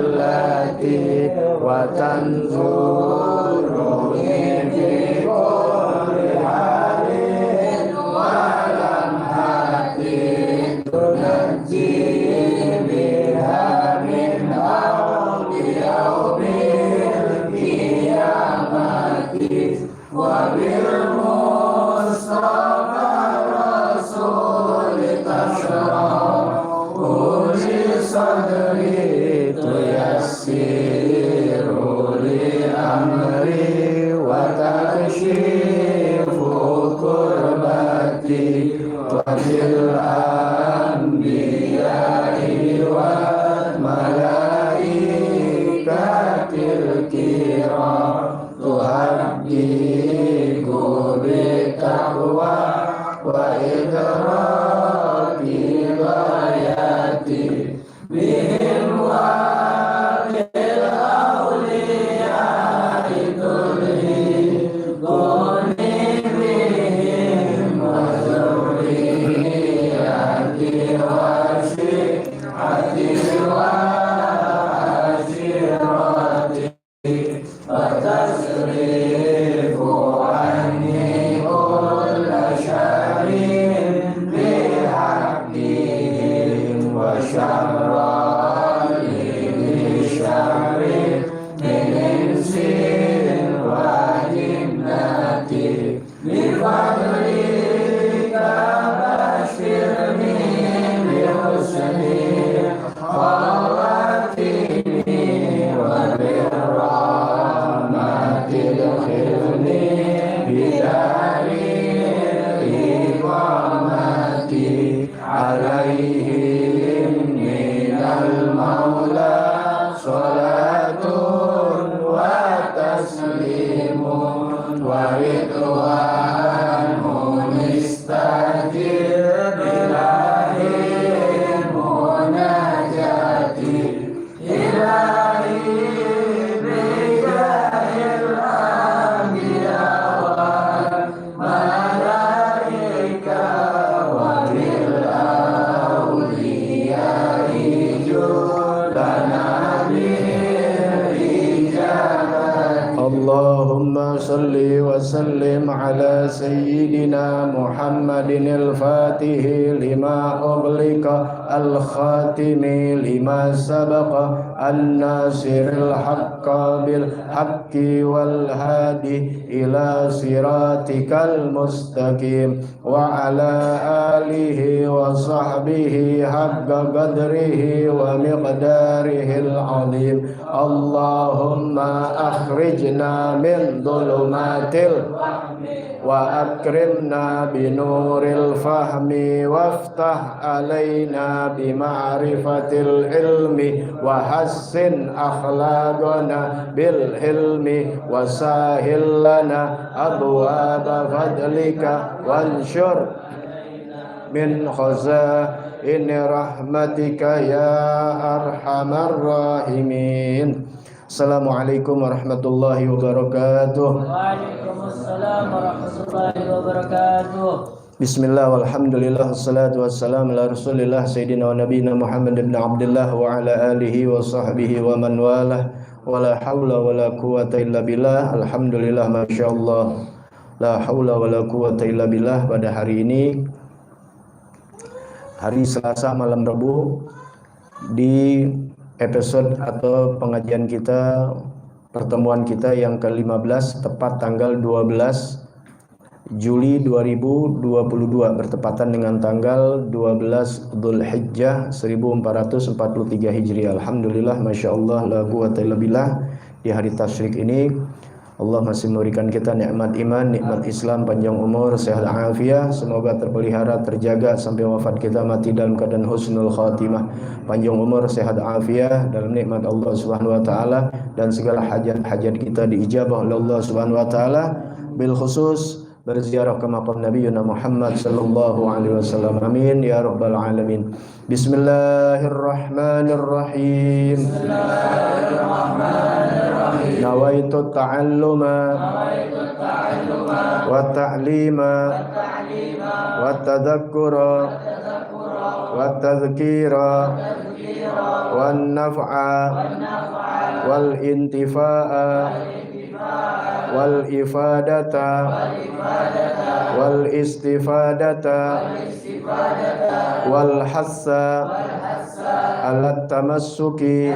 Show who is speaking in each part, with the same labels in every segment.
Speaker 1: allati wa tanzuruni fi kulli halin wa lam hati tunajji biha min awli yaumil qiyamati wa bil mustafa rasul tashra'u li sadri tuyassiru li amri wa takshifu kurbati wa bil anbiya'i wa malaikatil kiram tuhaddiqu bi taqwa wa idraki ghayati bihim wa bil awliya idulhi goni bihim wa zurriyati wa syi'ati wa ashirati wa tasrifu anni kulla syarrin bihaqqihim wa syarrani bi syarrin min insin wa jinnati bi fadlika basyirni bi husni khawatimi wa bi rahmatil khilni bi daril iqamati alaihim minal maula salatun wa taslimun wa ridwanun istajir bilahi munajati ilahi bijahil anbiya wal malaika wa bil awliya ijudana bil ijabati Allahumma salli wa sallim ala sayyidina Muhammadin al-fatihi lima ughliqa al-khatimi lima sabaqa an-nasiril haqqa bil haqqi wal hadi ila siratikal mustaqim wa ala alihi wa sahbihi haqqa qadrihi wa miqdarihil azim Allahumma akhrijna min dhulumatil wa akrimna binuril fahmi waftah alaina bima'rifatil ilmi wa hassin akhlaqana bil hilmi wa sahil lana abwaaba fadlika wanshur min khazaini rahmatika ya arhamar rahimin. Assalamualaikum warahmatullahi wabarakatuh.
Speaker 2: Waalaikumsalam warahmatullahi wabarakatuh.
Speaker 1: Bismillah walhamdulillah wassalatu wassalamu ala rasulillah sayyidina wa nabiyina Muhammad ibn Abdullah wa ala alihi wa sahbihi wa man walah wa la hawla wa la quwata illa billah. Alhamdulillah masyaallah la hawla wa la quwata illa billah. Pada hari ini, hari Selasa malam Rabu, di episode atau pengajian kita, pertemuan kita yang ke-15, tepat tanggal 12 Juli 2022, bertepatan dengan tanggal 12 Dzulhijjah 1443 Hijriah. Alhamdulillah, Masya Allah, la quwata illa billah. Di hari tasyrik ini Allah masih memberikan kita nikmat iman, nikmat Islam, panjang umur, sehat afiat. Semoga terpelihara, terjaga sampai wafat kita mati dalam keadaan husnul khatimah, panjang umur, sehat afiat dalam nikmat Allah Subhanahu wa taala, dan segala hajat-hajat kita diijabah oleh Allah Subhanahu wa taala, bil khusus berziarah ke makam Nabiyyuna Muhammad sallallahu alaihi wasallam. Amin ya rabbal alamin. Bismillahirrahmanirrahim. Bismillahirrahmanirrahim. Nawaitu ta'alluma wa ta'lima wa tadhakkura wa tadhkira wan naf'a wal intifa'a wal ifadata wal istifadata wal hassa ala tamassuki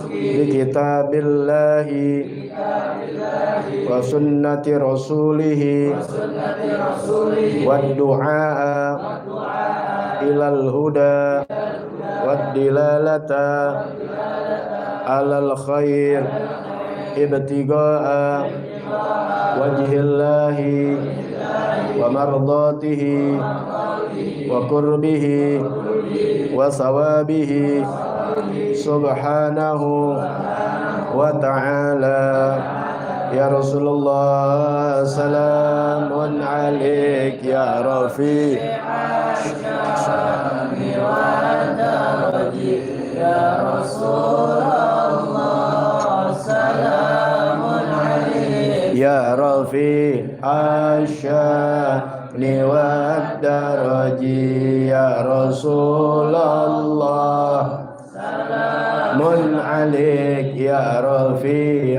Speaker 1: bi kitabillahi wa sunnati rasulihi wad du'a ilal huda wad dilalata alal khair ibtigaa wajhillahi wa mardatihi wa qurbihi wa sawabihi subhanahu wa ta'ala. Ya Rasulullah, salamun alaik ya Rafi. Ya Rasulullah, salamun alaik ya Rafi asyani wa daraji. Ya Rasulullah, salamun alaik ya Rafi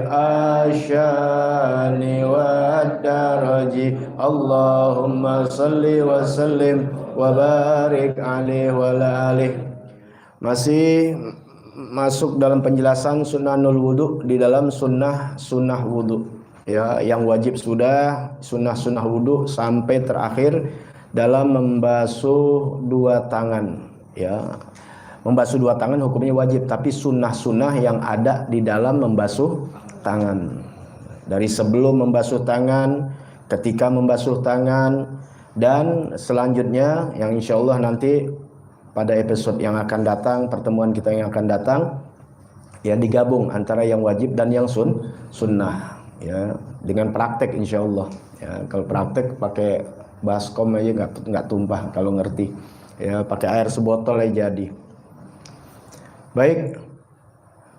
Speaker 1: asyani wa daraji. Allahumma salli wa sallim wa barik alaihi wa alihi. Masih masuk dalam penjelasan sunnahul wudu di dalam sunnah wudu. Ya, yang wajib sudah sunnah wudu sampai terakhir dalam membasuh dua tangan. Ya, membasuh dua tangan hukumnya wajib, tapi sunnah yang ada di dalam membasuh tangan. Dari sebelum membasuh tangan, ketika membasuh tangan, dan selanjutnya yang insya Allah nanti pada episode yang akan datang, pertemuan kita yang akan datang, ya digabung antara yang wajib dan yang sunnah, ya dengan praktek insya Allah. Ya, kalau praktek pakai baskom aja nggak tumpah kalau ngerti. Ya pakai air sebotol aja jadi. Baik,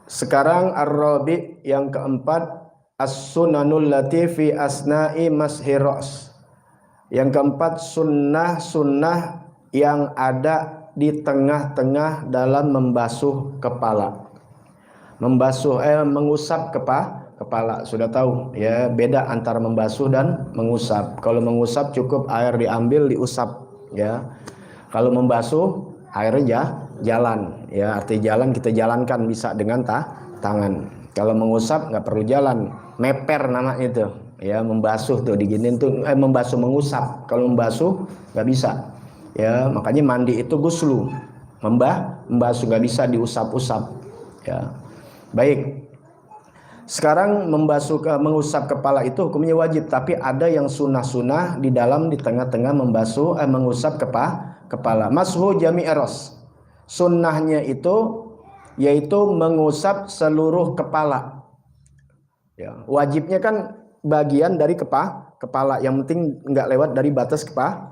Speaker 1: sekarang ar-rabi yang keempat, as-sunanul latifi asna'i mashir ra's. Yang keempat, sunnah yang ada di tengah-tengah dalam membasuh kepala. Mengusap kepala. Sudah tahu ya, beda antara membasuh dan mengusap. Kalau mengusap cukup air diambil diusap ya. Kalau membasuh airnya jalan ya, arti jalan kita jalankan bisa dengan tangan. Kalau mengusap nggak perlu jalan, meper nama itu ya, membasuh tuh diginin tuh membasuh mengusap. Kalau membasuh nggak bisa. Ya, makanya mandi itu guslu, membasuh, nggak bisa diusap-usap. Ya, baik. Sekarang mengusap kepala itu hukumnya wajib, tapi ada yang sunnah di dalam di tengah-tengah mengusap kepala. Mashu jami'i ras. Sunnahnya itu yaitu mengusap seluruh kepala. Ya, wajibnya kan bagian dari kepala, yang penting nggak lewat dari batas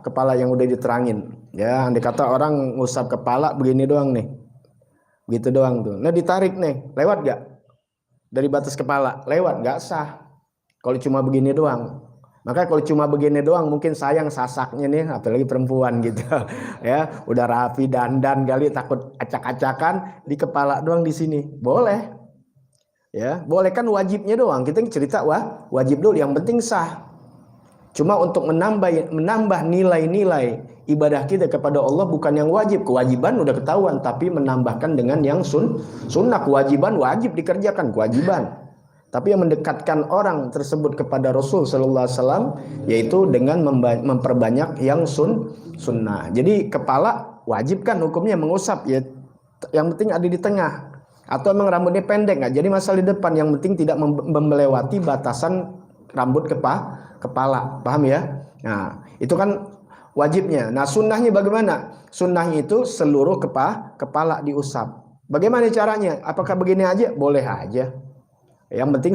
Speaker 1: kepala yang udah diterangin. Ya, andai kata orang ngusap kepala begini doang nih, gitu doang tuh. Nah ditarik nih, lewat nggak dari batas kepala? Lewat, nggak sah. Kalau cuma begini doang. Maka kalau cuma begini doang mungkin sayang sasaknya nih, apalagi perempuan gitu. Ya, udah rapi dandan kali takut acak-acakan di kepala doang di sini. Boleh. Ya, boleh kan wajibnya doang. Kita cerita wajib dulu, yang penting sah. Cuma untuk menambah nilai-nilai ibadah kita kepada Allah bukan yang wajib. Kewajiban udah ketahuan, tapi menambahkan dengan yang sunnah. Kewajiban wajib dikerjakan, kewajiban. Tapi yang mendekatkan orang tersebut kepada Rasul sallallahu alaihi wasallam yaitu dengan memperbanyak yang sunnah. Jadi kepala wajib kan hukumnya mengusap ya. Yang penting ada di tengah. Atau emang rambutnya pendek nggak jadi masalah di depan, yang penting tidak melewati batasan rambut kepala, paham ya? Nah itu kan wajibnya. Nah sunnahnya bagaimana? Sunnahnya itu seluruh kepala diusap. Bagaimana caranya? Apakah begini aja? Boleh aja. Yang penting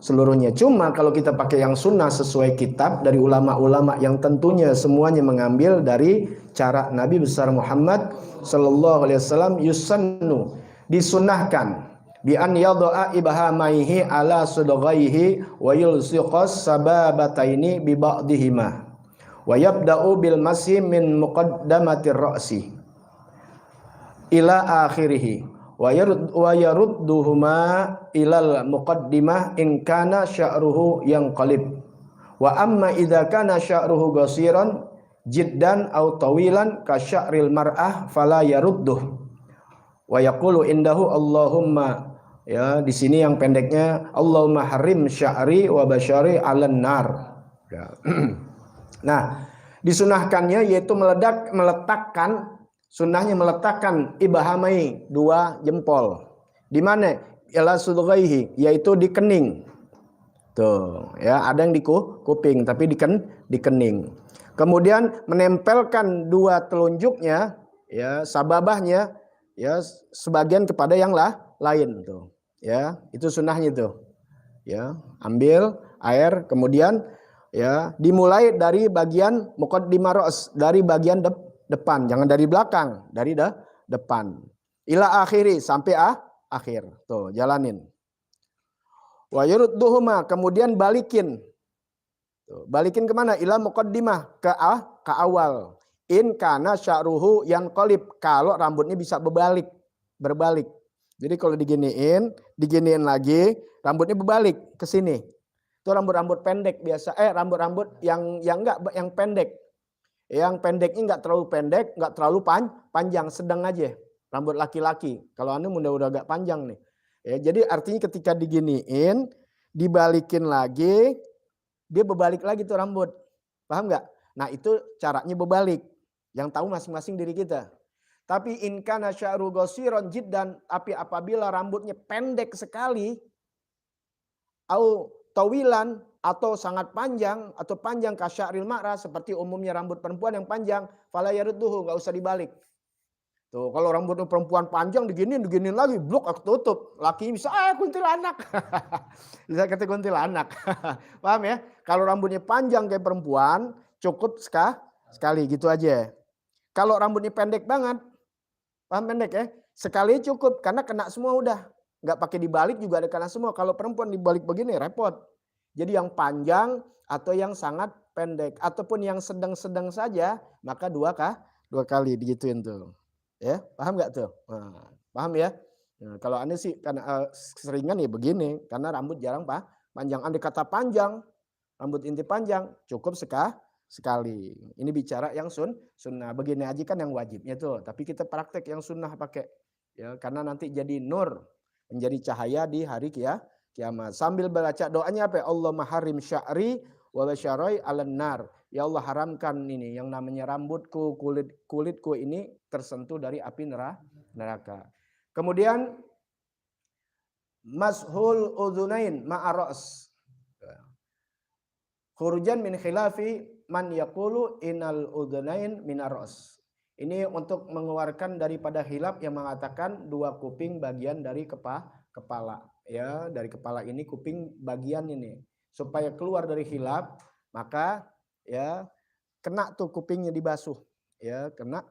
Speaker 1: seluruhnya. Cuma kalau kita pakai yang sunnah sesuai kitab dari ulama-ulama yang tentunya semuanya mengambil dari cara Nabi besar Muhammad sallallahu alaihi wasallam, yusannu, disunnahkan bi an yadha'a ibhamaihi ala sudghaihi wa yulsiqas sababataini bi ba'dihima wa yabda'u bil masih min muqaddamatir ra'si. ila akhirih wa yarudduhuma ilal muqaddimah in kana sya'ruhu yang qalib wa amma idza kana sya'ruhu qasiran jiddan aw tawilan ka sya'ril mar'ah fala yarudduh wa yaqulu indahu Allahumma, ya di sini yang pendeknya Allahumma harim sya'ri wa basyari 'alan nar. Ya. Nah, disunahkannya yaitu meletakkan sunnahnya meletakkan ibahamai, dua jempol. Di mana? Ila sudghaihi, yaitu di kening. Tuh, ya ada yang di kuping tapi di kening. Kemudian menempelkan dua telunjuknya, ya sababahnya, ya sebagian kepada yang lain tuh. Ya, itu sunnahnya tuh. Ya, ambil air kemudian ya dimulai dari bagian muqaddimah ra's, dari bagian depan, jangan dari belakang, dari depan. Ila akhiri, sampai akhir. Tuh, jalanin. Wa yurudduhuma, kemudian balikin. Tuh, balikin kemana? Ila muqaddimah, ke awal. In kana sya'ruhu yang qalib, kalau rambutnya bisa berbalik. Jadi kalau diginiin lagi, rambutnya berbalik ke sini. Itu rambut-rambut pendek biasa, rambut-rambut yang enggak, yang pendek. Yang pendeknya enggak terlalu pendek, enggak terlalu panjang, sedang aja. Rambut laki-laki. Kalau anu udah agak panjang nih. Ya, jadi artinya ketika diginiin, dibalikin lagi, dia berbalik lagi tuh rambut. Paham nggak? Nah itu caranya berbalik. Yang tahu masing-masing diri kita. Tapi in kana sya'ru qasiran jiddan, tapi apabila rambutnya pendek sekali, au tawilan, atau sangat panjang, atau panjang kasya'ril ma'ra, seperti umumnya rambut perempuan yang panjang, fala yarudduhu, nggak usah dibalik. Tuh, kalau rambutnya perempuan panjang diginiin lagi, blok tutup. Lakinya bisa kuntilanak. Bisa kata kuntilanak. Paham ya? Kalau rambutnya panjang kayak perempuan, cukup sekali gitu aja. Kalau rambutnya pendek banget, paham pendek ya? Sekali cukup karena kena semua udah. Nggak pakai dibalik juga ada kena semua. Kalau perempuan dibalik begini repot. Jadi yang panjang atau yang sangat pendek ataupun yang sedang-sedang saja, maka dua kali digituin tuh. Ya, paham nggak tuh? Nah, paham ya? Nah, kalau Anda sih karena seringan ya begini, karena rambut jarang panjang. Andai kata panjang, rambut inti panjang, cukup sekali. Ini bicara yang sunnah. Begini aja kan yang wajibnya tuh. Tapi kita praktek yang sunnah pakai. Ya, karena nanti jadi nur, menjadi cahaya di hari kiamat. Sambil baca doanya apa? Allahumma harim sya'ri wa basyarai 'alan nar. Ya Allah, haramkan ini yang namanya rambutku, kulitku ini tersentuh dari api neraka. Kemudian mashul udhunain ma'aras. Khurujan min khilafi man yaqulu innal udhunain minaras. Ini untuk mengeluarkan daripada khilaf yang mengatakan dua kuping bagian dari kepala. Ya, dari kepala ini kuping bagian ini. Supaya keluar dari khilaf, maka ya kena tuh kupingnya dibasuh, ya kena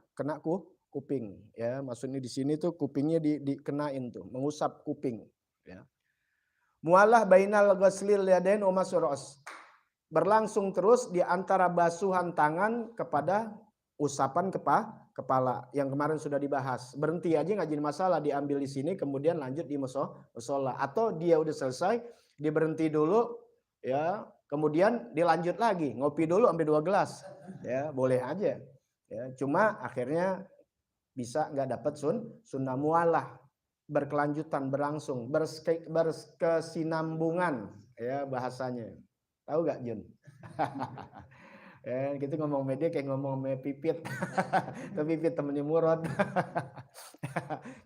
Speaker 1: kuping, ya maksudnya di sini tuh kupingnya dikenain tuh, mengusap kuping, ya. Mualah bainal ghaslil yadain wa mas'ras, berlangsung terus di antara basuhan tangan kepada usapan kepala yang kemarin sudah dibahas. Berhenti aja nggak jadi masalah, diambil di sini kemudian lanjut di musola, atau dia udah selesai dia berhenti dulu, ya. Kemudian dilanjut lagi, ngopi dulu sampai 2 gelas. Ya, boleh aja. Ya, cuma akhirnya bisa nggak dapat sunnah mualah, berkelanjutan, berlangsung, berkesinambungan, ya bahasanya. Tahu nggak Jun? Ya, kita ngomong media kayak ngomong sama Pipit. Tapi Pipit temennya Murad.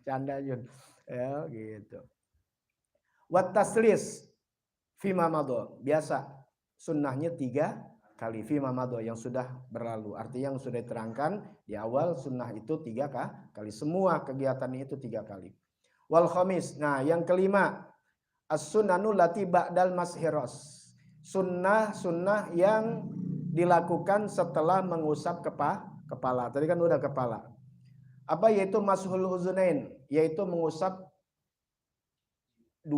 Speaker 1: Canda Jun. Ya, gitu. Wat taslis fima madho, biasa. Sunnahnya 3 kali fima madho, yang sudah berlalu. Artinya yang sudah diterangkan di awal, sunnah itu 3 kali. Semua kegiatannya itu 3 kali. Wal khamis, nah yang kelima, as-sunnanu lati ba'dal mashiros. Sunnah yang dilakukan setelah mengusap kepala. Tadi kan udah kepala. Apa yaitu mashul uzunain, yaitu mengusap 2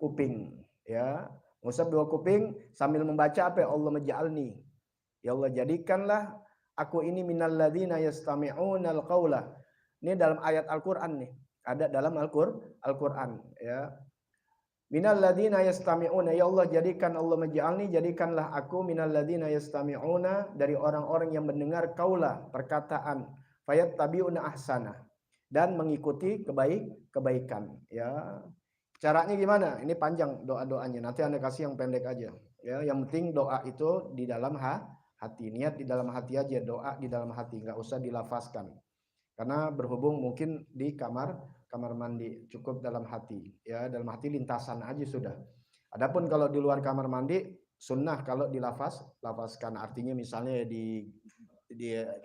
Speaker 1: kuping, ya. Mengusap 2 kuping sambil membaca apa? Allah maj'alni. Ya Allah, jadikanlah aku ini minal ladzina yastami'unal qaula, Ini dalam ayat Al-Qur'an nih. Ada dalam Al-Qur'an ya. Minal ladzina yastami'una, ya Allah jadikan, Allah menj'alni, jadikanlah aku minal ladzina yastami'una, dari orang-orang yang mendengar kaula, perkataan, fayattabi'una ahsana, dan mengikuti kebaikan ya. Caranya gimana? Ini panjang doa-doanya. Nanti Anda kasih yang pendek aja ya. Yang penting doa itu di dalam hati, niat di dalam hati aja, doa di dalam hati, nggak usah dilafazkan. Karena berhubung mungkin di kamar mandi, cukup dalam hati ya, dalam hati lintasan aja sudah. Adapun kalau di luar kamar mandi sunnah kalau dilafazkan, artinya misalnya di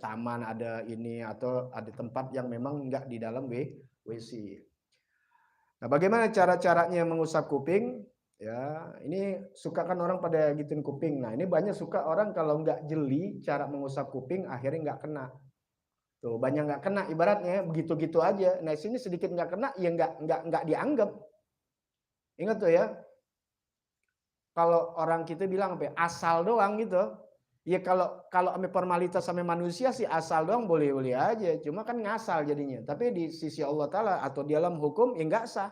Speaker 1: taman ada ini, atau ada tempat yang memang enggak di dalam WC. Nah, bagaimana cara-caranya mengusap kuping? Ya, ini suka kan orang pada gituin kuping. Nah, ini banyak suka orang kalau enggak jeli cara mengusap kuping akhirnya enggak kena. Tuh, banyak nggak kena ibaratnya begitu-gitu aja. Nah, sini sedikit nggak kena ya nggak dianggap. Ingat tuh ya. Kalau orang kita bilang apa ya, asal doang gitu. Ya kalau ame formalitas sama manusia sih asal doang boleh-boleh aja. Cuma kan ngasal jadinya. Tapi di sisi Allah Ta'ala atau di dalam hukum ya nggak sah.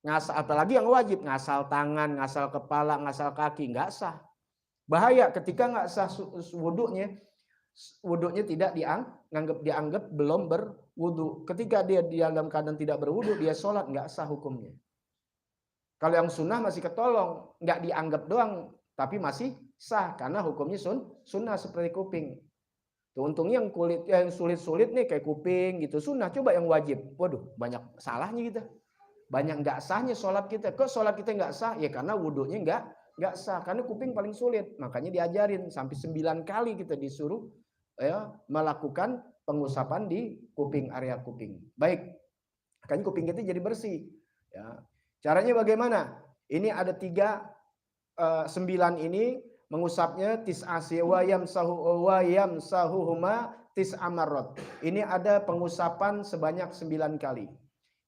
Speaker 1: Ngasal, apalagi yang wajib, ngasal tangan, ngasal kepala, ngasal kaki, nggak sah. Bahaya ketika nggak sah wudhunya tidak dianggap belum berwudhu. Ketika dia di dalam keadaan tidak berwudhu, dia sholat nggak sah hukumnya. Kalau yang sunnah masih ketolong, nggak dianggap doang, tapi masih sah karena hukumnya sunnah seperti kuping. Tuh, untungnya yang sulit-sulit nih kayak kuping gitu sunnah. Coba yang wajib, waduh banyak salahnya kita, banyak nggak sahnya sholat kita. Kok sholat kita nggak sah? Ya karena wudhunya nggak sah, karena kuping paling sulit. Makanya diajarin sampai 9 kali kita disuruh ya melakukan pengusapan di kuping, area kuping. Baik, kan kuping kita jadi bersih. Ya. Caranya bagaimana? Ini ada 9 ini mengusapnya tis'asi wa yamsahuhuma tis'amarot. Ini ada pengusapan sebanyak 9 kali.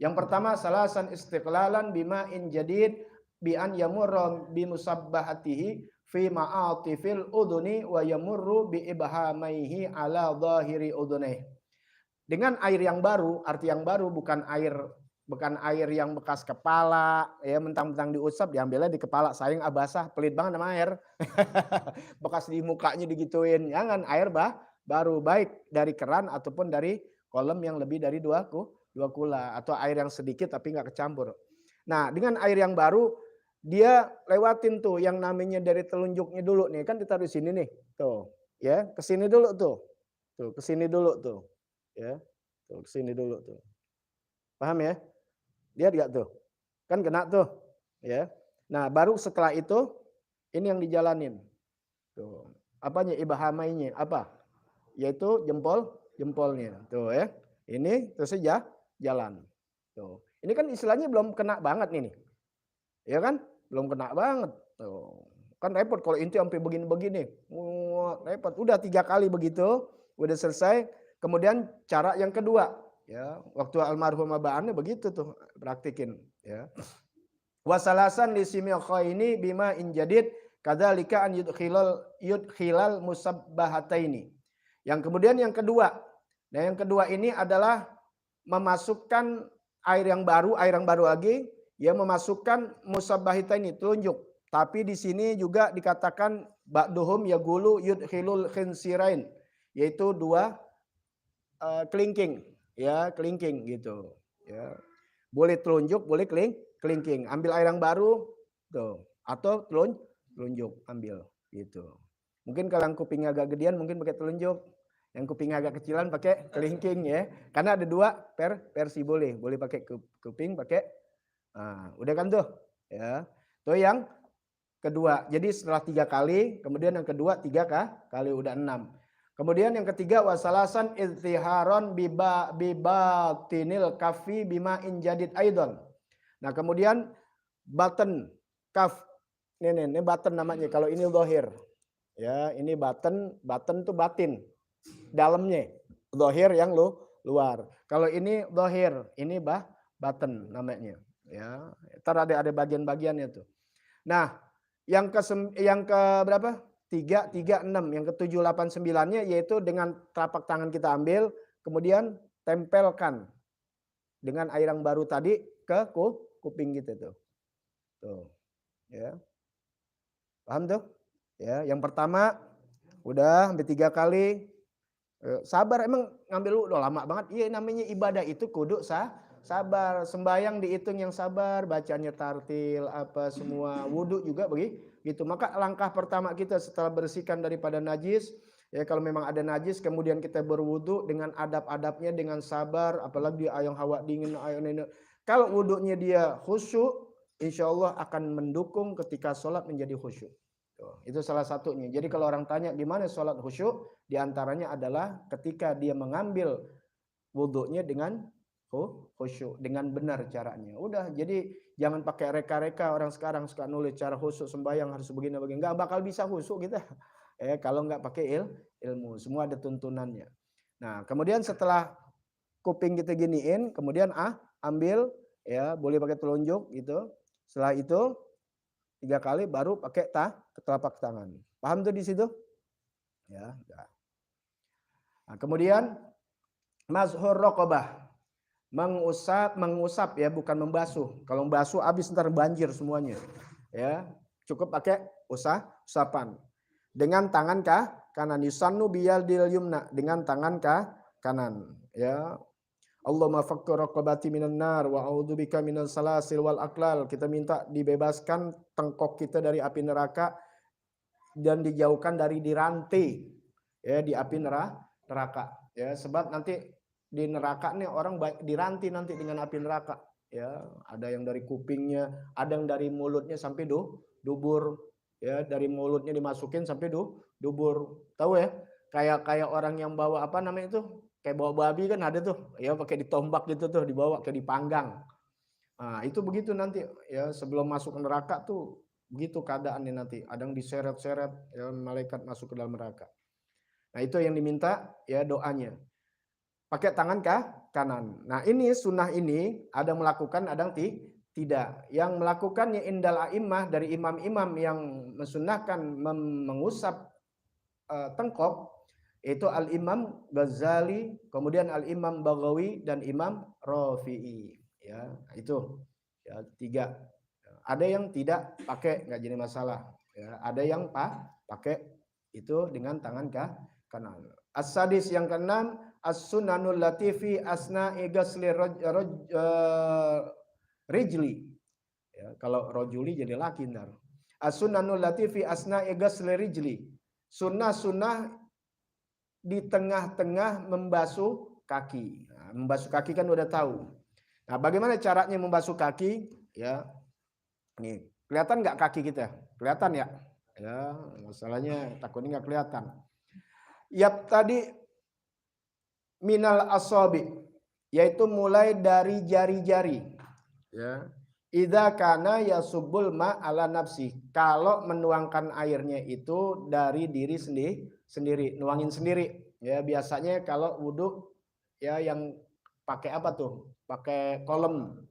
Speaker 1: Yang pertama salasan istiqlalan bima'in jadid bi an yamurra bi musabbahatihi fi ma'atifil uduni wa yamurru bi ibhamaihi ala dhahiri udunih. Dengan air yang baru, arti yang baru bukan air yang bekas kepala ya, mentang-mentang diusap diambilnya di kepala, sayang basah, pelit banget sama air. Bekas di mukanya digituin. Jangan, air baru, baik dari keran ataupun dari kolam yang lebih dari 2 kula, atau air yang sedikit tapi nggak kecampur. Nah, dengan air yang baru dia lewatin tuh yang namanya dari telunjuknya dulu nih, kan ditaruh di sini nih, tuh, ya, ke sini dulu tuh, ke sini dulu tuh, ya, tuh, ke sini dulu tuh, paham ya? Lihat gak tuh, kan kena tuh, ya. Nah, baru setelah itu ini yang dijalanin, tuh, apanya ibhamainya, apa? Yaitu jempolnya, tuh ya, ini terus saja jalan, tuh. Ini kan istilahnya belum kena banget nih, ya kan? Belum kena banget. Tuh. Kan repot kalau inti sampai begini-begini. Repot. Udah 3 kali begitu, udah selesai. Kemudian cara yang kedua, ya, waktu almarhum abaannya begitu tuh praktikin, ya. Wasalasan li similkhaini bima injadid kadzalika an yudkhilal musabbahataini. Yang kemudian yang kedua. Nah, yang kedua ini adalah memasukkan air yang baru lagi, ya, memasukkan musabbahita ini, telunjuk. Tapi di sini juga dikatakan ba'duhum yaqulu yudkhilul khinsirain, yaitu 2 kelingking, ya, kelingking gitu, ya. Boleh telunjuk, boleh kelingking. Ambil air yang baru tuh, atau telunjuk ambil gitu. Mungkin kalau yang kupingnya agak gedean mungkin pakai telunjuk. Yang kuping agak kecilan pakai kelingking, ya. Karena ada 2 versi boleh pakai kuping, pakai. Nah, udah kan tuh, ya. Tuh yang kedua. Jadi setelah 3 kali, kemudian yang kedua 3 kali udah 6. Kemudian yang ketiga wasalasan iztiharon bibatinil kafi bima injadid aidon. Nah, kemudian button kaf. Ini button namanya. Kalau ini zahir. Ya, ini button tuh batin. Dalamnya, zahir yang luar. Kalau ini zahir, ini button namanya. Ya, ntar ada bagian-bagiannya tuh. Nah, yang ke berapa? 3, 6. Yang ke 7, 8, 9-nya yaitu dengan telapak tangan kita ambil, kemudian tempelkan dengan air yang baru tadi ke kuping kita tuh. Tuh, ya. Paham tuh? Ya, yang pertama udah sampai 3 kali. Sabar emang ngambil udah lama banget. Iya namanya ibadah itu kudu sabar. Sembayang dihitung yang sabar, bacanya tartil apa semua, wudu juga begitu. Maka langkah pertama kita setelah bersihkan daripada najis, ya kalau memang ada najis kemudian kita berwudu dengan adab-adabnya dengan sabar, apalagi ayang hawa dingin ayang ini. Kalau wudunya dia khusyuk, insya Allah akan mendukung ketika sholat menjadi khusyuk. Itu salah satunya. Jadi kalau orang tanya gimana sholat khusyuk, diantaranya adalah ketika dia mengambil wudhunya dengan khusyuk, dengan benar caranya. Udah, jadi jangan pakai reka-reka. Orang sekarang suka nulis cara khusyuk sembahyang harus begini-begini. Nggak bakal bisa khusyuk kita. Kalau nggak pakai ilmu, semua ada tuntunannya. Nah, kemudian setelah kuping kita giniin, kemudian ambil, ya boleh pakai telunjuk gitu. Setelah itu 3 kali baru pakai telapak tangan. Paham tuh di situ? Ya, udah. Nah, kemudian mazhur raqabah. Mengusap ya, bukan membasuh. Kalau membasuh habis ntar banjir semuanya. Ya, cukup pakai usapan. Dengan tangan kanan, yusannu biyadil yumna, dengan tangan kanan, ya. Allahumma fakkur raqabati minan nar wa a'udzubika minal salasil wal aqlal. Kita minta dibebaskan tengkok kita dari api neraka dan dijauhkan dari dirantai ya di api neraka ya, sebab nanti di neraka nih orang dirantai nanti dengan api neraka ya, ada yang dari kupingnya, ada yang dari mulutnya sampai dubur ya, dari mulutnya dimasukin sampai dubur, tahu ya, kayak orang yang bawa apa namanya itu, kayak bawa babi kan ada tuh ya, pakai ditombak gitu tuh, dibawa kayak dipanggang. Nah, itu begitu nanti ya, sebelum masuk ke neraka tuh begitu keadaannya nanti, ada yang diseret-seret ya, malaikat masuk ke dalam neraka. Nah, itu yang diminta ya doanya. Pakai tangan kanan. Nah, ini sunnah ini ada yang melakukan, ada yang tidak. Yang melakukannya indal a'immah, dari imam-imam yang mensunnahkan mengusap tengkok, itu Al-Imam Ghazali, kemudian Al-Imam Baghawi dan Imam Rafi'i. Ya, itu ya 3. Ada yang tidak pakai, nggak jadi masalah. Ya, ada yang pakai itu dengan tangan kanan. As-sadis yang keenam, as-sunanul latifi asna'i ghasli rijli. Ya, kalau rojuli jadi laki ntar. As-sunanul latifi asna'i ghasli rijli. Sunnah-sunnah di tengah-tengah membasuh kaki. Nah, membasuh kaki kan udah tahu. Nah, bagaimana caranya membasuh kaki? Ya, nih kelihatan nggak kaki kita? Kelihatan ya? Ya, masalahnya takutnya nggak kelihatan. Yap tadi minal asabi, yaitu mulai dari jari-jari. Ya. Idza kana yasubul ma ala nafsi. Kalau menuangkan airnya itu dari diri sendiri, nuangin sendiri. Ya, biasanya kalau wudhu ya yang pakai apa tuh? Pakai kolom.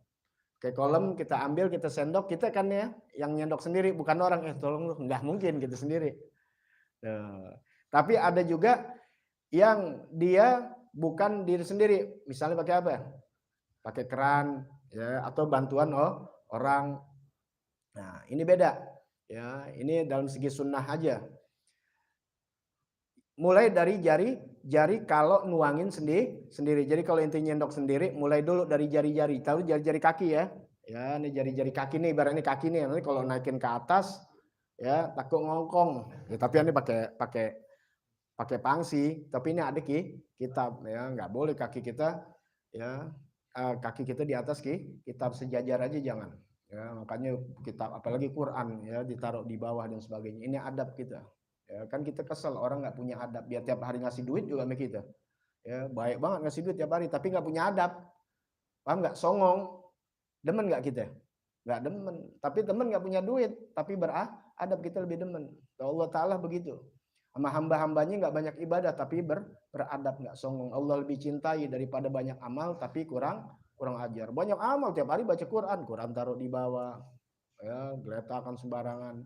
Speaker 1: Kayak kolom kita ambil, kita sendok, kita kan ya yang nyendok sendiri, bukan orang tolong lu, nggak mungkin kita sendiri. Nah, tapi ada juga yang dia bukan diri sendiri, misalnya pakai apa? Pakai keran ya, atau bantuan orang. Nah, ini beda ya, ini dalam segi sunnah aja. Mulai dari jari kalau nuangin sendiri. Jadi kalau intinya nyendok sendiri, mulai dulu dari jari-jari. Tahu jari-jari kaki ya? Ya, ini jari-jari kaki nih, ibaratnya kaki nih. Nanti kalau naikin ke atas, ya takut ngongkong. Ya, tapi ini pakai pangsi. Tapi ini ada kitab ya, nggak boleh kaki kita ya, kaki kita di atas kitab, sejajar aja jangan. Ya, makanya kitab apalagi Quran ya ditaruh di bawah dan sebagainya. Ini adab kita. Ya, kan kita kesel orang nggak punya adab, dia tiap hari ngasih duit juga sama kita. Ya, baik banget ngasih duit tiap hari, tapi nggak punya adab. Paham nggak? Songong. Demen nggak kita? Nggak demen. Tapi temen nggak punya duit, tapi beradab, kita lebih demen. Allah Ta'ala begitu. Sama hamba-hambanya nggak banyak ibadah, tapi beradab, nggak songong. Allah lebih cintai daripada banyak amal, tapi kurang ajar. Banyak amal tiap hari baca Quran taruh di bawah, ya geletakan sembarangan.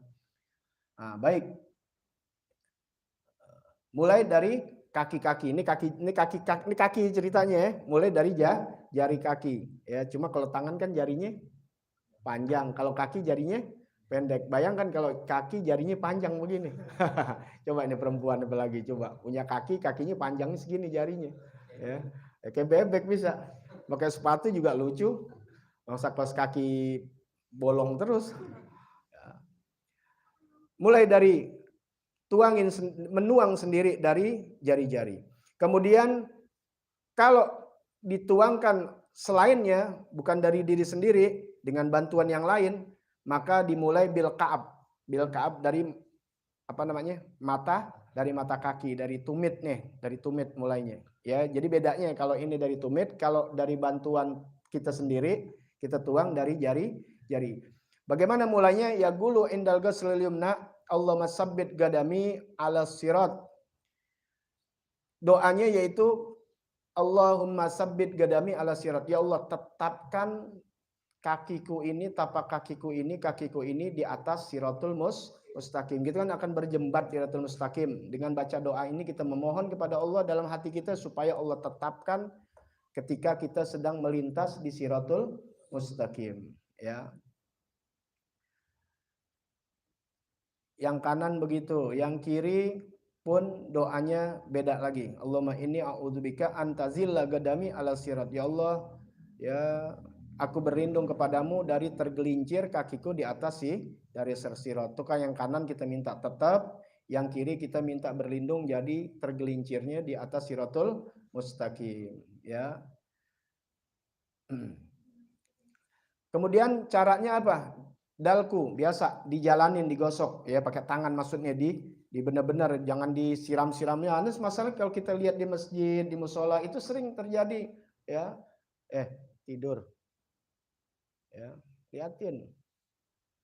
Speaker 1: Nah, baik. Mulai dari kaki-kaki. Ini kaki ceritanya ya, mulai dari jari kaki. Ya, cuma kalau tangan kan jarinya panjang, kalau kaki jarinya pendek. Bayangkan kalau kaki jarinya panjang begini. Coba ini perempuan apalagi coba punya kaki, kakinya panjangnya segini jarinya. Ya, kayak bebek bisa. Pakai sepatu juga lucu. Masa kelas kaki bolong terus. Ya. Mulai dari menuang sendiri dari jari-jari. Kemudian kalau dituangkan selainnya bukan dari diri sendiri dengan bantuan yang lain, maka dimulai bil ka'ab. Bil ka'ab dari apa namanya? Mata, dari mata kaki, dari tumit nih, dari tumit mulainya. Ya, jadi bedanya kalau ini dari tumit, kalau dari bantuan kita sendiri, kita tuang dari jari-jari. Bagaimana mulainya? Ya gulu indal ghuslil yumna Allahumma sabbit gadami ala sirat. Doanya yaitu Allahumma sabbit gadami ala sirat. Ya Allah, tetapkan kakiku ini, tapak kakiku ini di atas siratul mustaqim. Gitu kan akan berjembat siratul mustaqim. Dengan baca doa ini kita memohon kepada Allah dalam hati kita supaya Allah tetapkan ketika kita sedang melintas di siratul mustaqim. Ya. Yang kanan begitu, yang kiri pun doanya beda lagi. Allahumma inni a'udzubika antazilla gadami ala sirat. Ya Allah, ya aku berlindung kepadamu dari tergelincir kakiku di atas dari sirat. Itu kan yang kanan kita minta tetap, yang kiri kita minta berlindung jadi tergelincirnya di atas siratul mustaqim, ya. Kemudian caranya apa? Dalku biasa dijalanin, digosok ya pakai tangan, maksudnya di benar-benar jangan disiram-siramnya. Anas masalah kalau kita lihat di masjid, di musola itu sering terjadi ya. Tidur. Ya, liatin.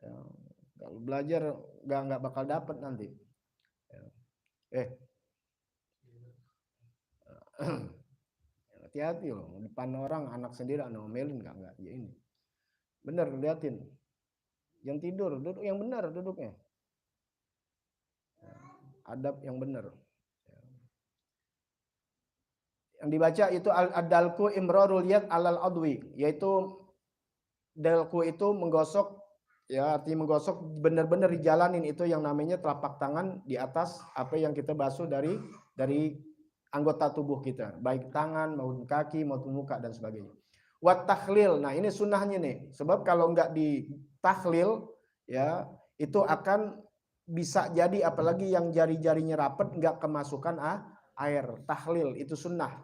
Speaker 1: Ya, kalau belajar nggak bakal dapat nanti. Ya. Hati-hati loh, depan orang anak sendiri ngomelin nggak ya ini. Bener liatin. Yang tidur, duduk yang benar duduknya. Adab yang benar. Yang dibaca itu ad-dalku imrarul yad alal adwi, yaitu dalku itu menggosok, ya artinya menggosok benar-benar dijalanin itu yang namanya telapak tangan di atas apa yang kita basuh dari anggota tubuh kita, baik tangan maupun kaki maupun muka dan sebagainya. Wat takhlil, nah ini sunnahnya nih, sebab kalau nggak ditahlil ya itu akan bisa jadi apalagi yang jari-jarinya rapat nggak kemasukan air. Tahlil itu sunnah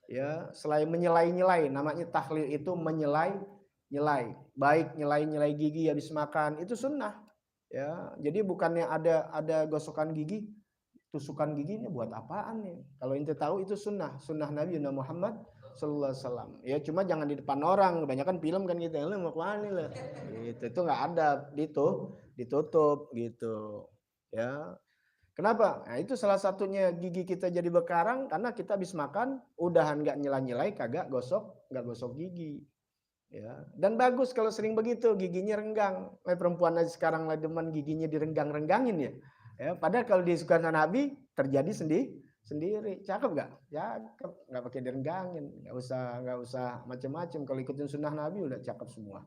Speaker 1: ya, selain menyelai-nyelai, namanya tahlil itu menyelai-nyelai, baik nyelai-nyelai gigi habis makan itu sunnah ya. Jadi bukannya ada gosokan gigi, tusukan giginya buat apaan nih? Kalau ente tahu itu sunnah Nabi Muhammad sallallahu alaihi wasallam. Ya cuma jangan di depan orang, kebanyakan film kan gitu. Lu mau kemana lah? Gitu. Itu nggak ada, ditutup gitu. Ya. Kenapa? Nah, itu salah satunya gigi kita jadi bekarang karena kita habis makan udahan nggak nyela-nyelai, kagak nggak gosok gigi. Ya. Dan bagus kalau sering begitu, giginya renggang. Perempuan aja sekarang lagi demen giginya direnggang-renggangin ya. Ya, padahal kalau disukai Nabi terjadi sendiri. Cakep gak? Cakep, nggak pakai direnggangin, nggak usah macam-macam. Kalau ikutin sunnah Nabi udah cakep semua.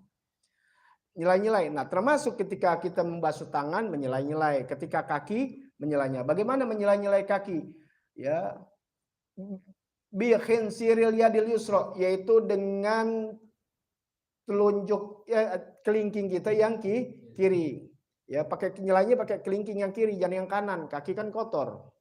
Speaker 1: Nyelai-nyelai. Nah, termasuk ketika kita membasuh tangan menyelai-nyelai, ketika kaki menyelainya. Bagaimana menyelai-nyelai kaki? Ya, bi khinsiril yadil yusra, yaitu dengan telunjuk ya, kelingking kita yang kiri. Ya, pakai nyelainya pakai kelingking yang kiri, jangan yang kanan. Kaki kan kotor.